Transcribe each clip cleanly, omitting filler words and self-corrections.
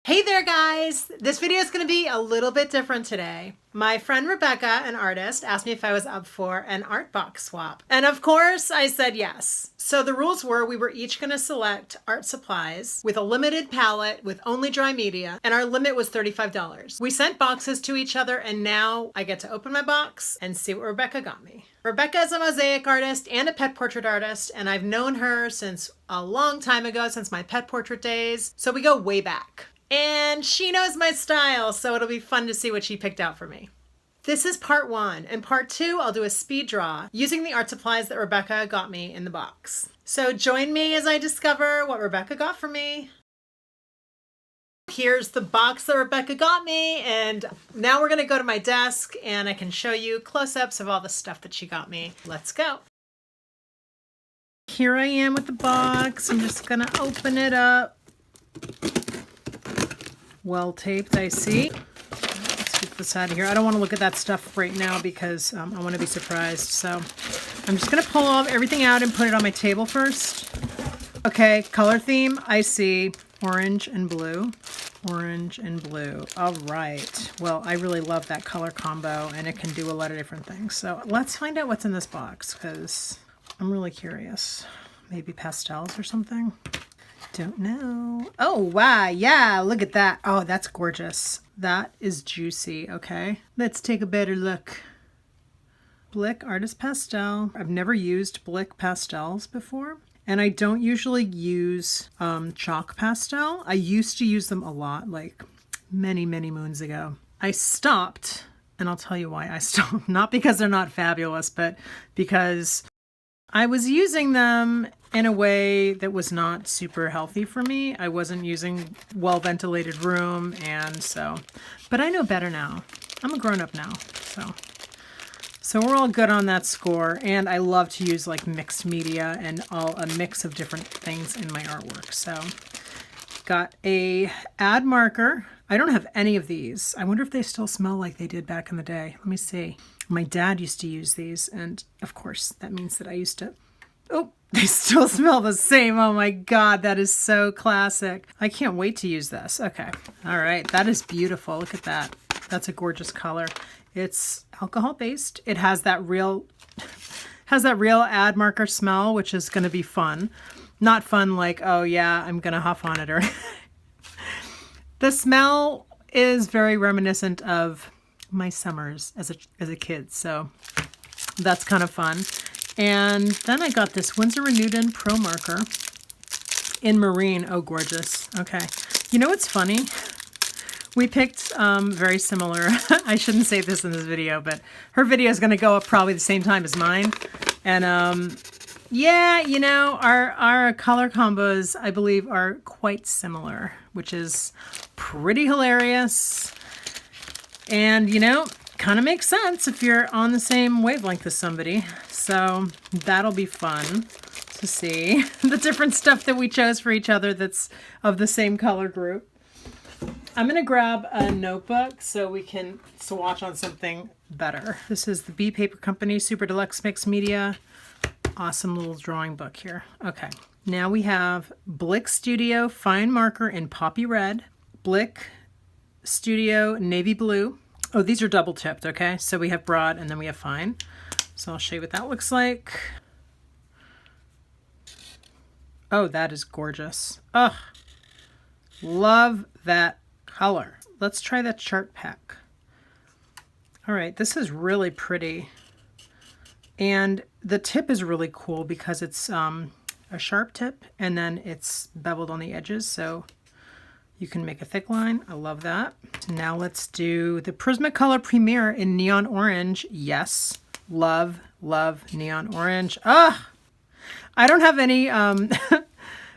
Hey there guys! This video is going to be a little bit different today. My friend Rebecca, an artist, asked me if I was up for an art box swap. And of course I said yes. So the rules were we were each going to select art supplies with a limited palette with only dry media, and our limit was $35. We sent boxes to each other, and now I get to open my box and see what Rebecca got me. Rebecca is a mosaic artist and a pet portrait artist, and I've known her since a long time ago, since my pet portrait days. So we go way back. And she knows my style, so it'll be fun to see what she picked out for me. This is part one. In part two, I'll do a speed draw using the art supplies that Rebecca got me in the box. So join me as I discover what Rebecca got for me. Here's the box that Rebecca got me, and now we're gonna go to my desk and I can show you close-ups of all the stuff that she got me. Let's go. Here I am with the box. I'm just gonna open it up. Well taped, I see. Let's get this out of here. I don't want to look at that stuff right now because I want to be surprised. So I'm just going to pull everything out and put it on my table first. Okay, color theme, I see orange and blue. Orange and blue. All right. Well, I really love that color combo, and it can do a lot of different things. So let's find out what's in this box because I'm really curious. Maybe pastels or something? Don't know. Oh, wow. Yeah, look at that. Oh, that's gorgeous. That is juicy. Okay, let's take a better look. Blick Artist Pastel. I've never used Blick pastels before, and I don't usually use chalk pastel. I used to use them a lot, like many moons ago. I stopped, and I'll tell you why I stopped. Not because they're not fabulous, but because I was using them in a way that was not super healthy for me. I wasn't using well-ventilated room, and so, but I know better now. I'm a grown-up now, so we're all good on that score. And I love to use like mixed media and a mix of different things in my artwork. So got a ad marker. I don't have any of these. I wonder if they still smell like they did back in the day. Let me see. My dad used to use these, and of course that means that I used to, oh, they still smell the same. Oh my God, that is so classic. I can't wait to use this. Okay. All right. That is beautiful. Look at that. That's a gorgeous color. It's alcohol based. It has that real ad marker smell, which is going to be fun. Not fun like, oh yeah, I'm going to huff on it or the smell is very reminiscent of my summers as a kid, so that's kind of fun. And then I got this Winsor & ProMarker in Marine. Oh, gorgeous. Okay. You know what's funny? We picked very similar. I shouldn't say this in this video, but her video is going to go up probably the same time as mine. And yeah, you know, our color combos, I believe, are quite similar, which is pretty hilarious. And, you know, kind of makes sense if you're on the same wavelength as somebody. So that'll be fun to see the different stuff that we chose for each other that's of the same color group. I'm going to grab a notebook so we can swatch on something better. This is the B Paper Company Super Deluxe Mixed Media. Awesome little drawing book here. Okay, now we have Blick Studio Fine Marker in Poppy Red, Blick Studio Navy Blue. Oh, these are double tipped, okay? So we have broad and then we have fine. So I'll show you what that looks like. Oh, that is gorgeous. Ugh, love that color. Let's try that Chartpak. All right, this is really pretty. And the tip is really cool because it's a sharp tip and then it's beveled on the edges. So you can make a thick line. I love that. So now let's do the PRISMACOLOR Premiere in Neon Orange. Yes, love Neon Orange. Ah, I don't have any I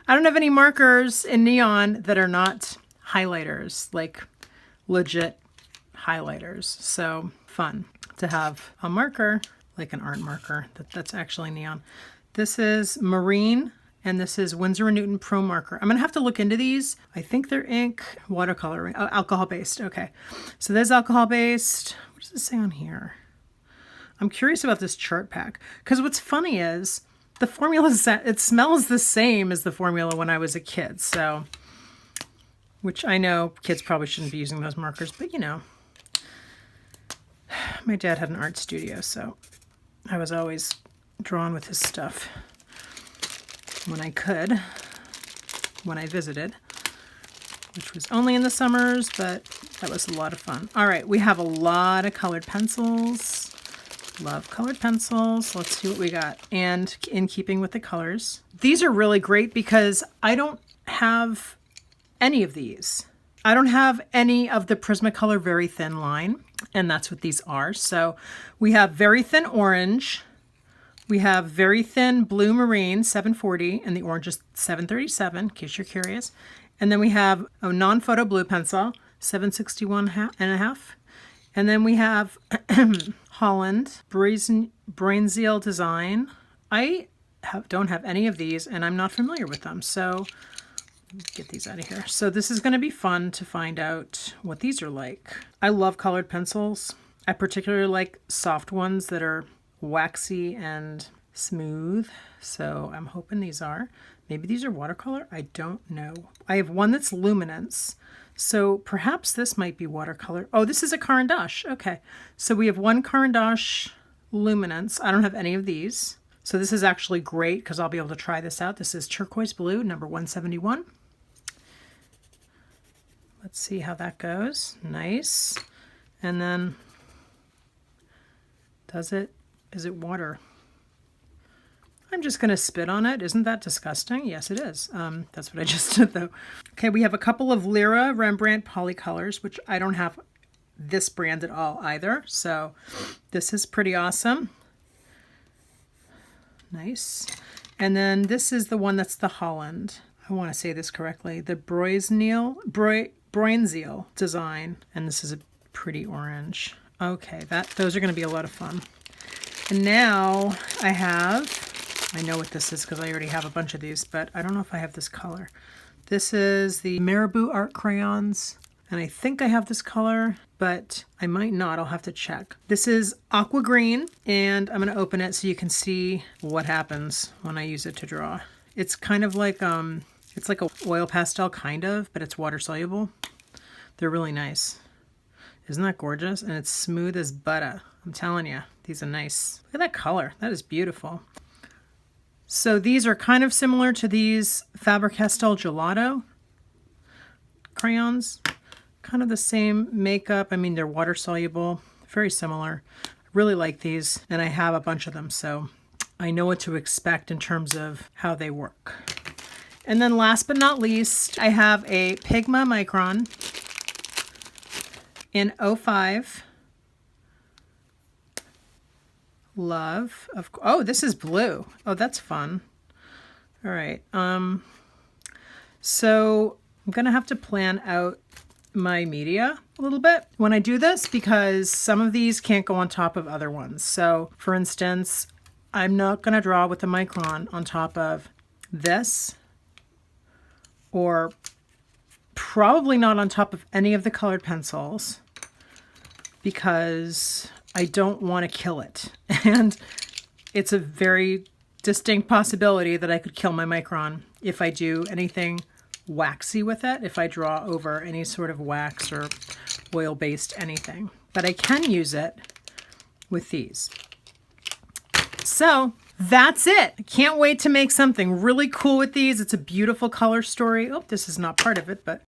don't have any markers in neon that are not highlighters, like legit highlighters. So fun to have a marker, like an art marker that's actually neon. This is Marine. And this is Winsor & Newton ProMarker. I'm going to have to look into these. I think they're ink, watercolor, oh, alcohol-based. Okay, so there's alcohol-based. What does it say on here? I'm curious about this Chartpak because what's funny is the formula, it smells the same as the formula when I was a kid. So which I know kids probably shouldn't be using those markers, but you know, my dad had an art studio, so I was always drawn with his stuff when I could, when I visited, which was only in the summers, but that was a lot of fun. All right, we have a lot of colored pencils. Love colored pencils. Let's see what we got. And in keeping with the colors, these are really great because I don't have any of these. I don't have any of the Prismacolor very thin line, and that's what these are. So we have very thin orange, we have very thin blue marine 740, and the orange is 737 in case you're curious. And then we have a non-photo blue pencil 761 and a half. And then we have Holland Brainzeal design. I don't have any of these, and I'm not familiar with them. So get these out of here. So this is going to be fun to find out what these are like. I love colored pencils. I particularly like soft ones that are waxy and smooth. So I'm hoping these are. Maybe these are watercolor. I don't know. I have one that's Luminance. So perhaps this might be watercolor. Oh, this is a Caran. Okay. So we have one Caran Luminance. I don't have any of these. So this is actually great because I'll be able to try this out. This is turquoise blue, number 171. Let's see how that goes. Nice. And then, is it water? I'm just going to spit on it. Isn't that disgusting? Yes, it is. That's what I just did, though. Okay, we have a couple of Lyra Rembrandt Polycolors, which I don't have this brand at all either. So this is pretty awesome. Nice. And then this is the one that's the Holland. I want to say this correctly. The Brainzeal design. And this is a pretty orange. Okay, those are going to be a lot of fun. And now I know what this is because I already have a bunch of these, but I don't know if I have this color. This is the MARABU art crayons, and I think I have this color, but I might not. I'll have to check. This is aqua green, and I'm going to open it so you can see what happens when I use it to draw. It's kind of like it's like a oil pastel kind of, but it's water soluble. They're really nice. Isn't that gorgeous? And it's smooth as butter. I'm telling you, these are nice. Look at that color. That is beautiful. So these are kind of similar to these Faber Castell Gelato crayons. Kind of the same makeup. I mean, they're water soluble, very similar. I really like these, and I have a bunch of them, so I know what to expect in terms of how they work. And then last but not least, I have a Pigma Micron in 05. Love of, oh, this is blue. Oh, that's fun. All right. So I'm gonna have to plan out my media a little bit when I do this because some of these can't go on top of other ones. So for instance, I'm not gonna draw with the Micron on top of this, or probably not on top of any of the colored pencils because I don't want to kill it. And it's a very distinct possibility that I could kill my Micron if I do anything waxy with it, if I draw over any sort of wax or oil-based anything. But I can use it with these. So that's it. I can't wait to make something really cool with these. It's a beautiful color story. Oh, this is not part of it, but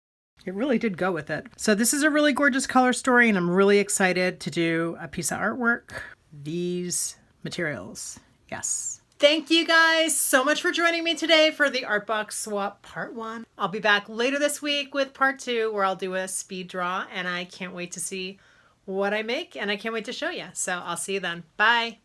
it really did go with it. So this is a really gorgeous color story, and I'm really excited to do a piece of artwork. These materials. Yes. Thank you guys so much for joining me today for the Art Box Swap Part 1. I'll be back later this week with Part 2 where I'll do a speed draw, and I can't wait to see what I make, and I can't wait to show you. So I'll see you then. Bye.